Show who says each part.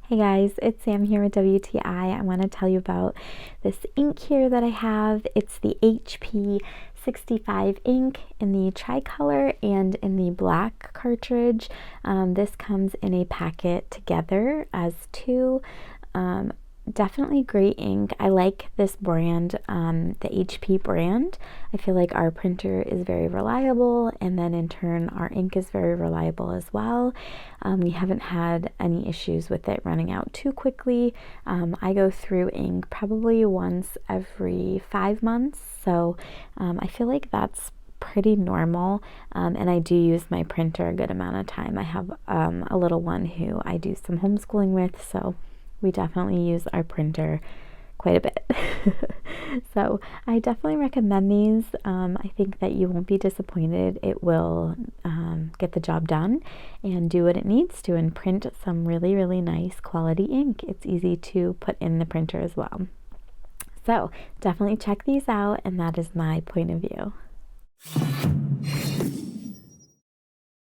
Speaker 1: Hey guys, it's Sam here with WTI. I want to tell you about this ink here that I have. It's the HP 65 ink in the tricolor and in the black cartridge. This comes in a packet together as two. Definitely great ink. I like this brand, the HP brand. I feel like our printer is very reliable, and then in turn our ink is very reliable as well. We haven't had any issues with it running out too quickly. I go through ink probably once every 5 months, so I feel like that's pretty normal, and I do use my printer a good amount of time. I have a little one who I do some homeschooling with, so we definitely use our printer quite a bit. So I definitely recommend these. I think that you won't be disappointed. It will get the job done and do what it needs to and print some really, really nice quality ink. It's easy to put in the printer as well. So definitely check these out, and that is my point of view.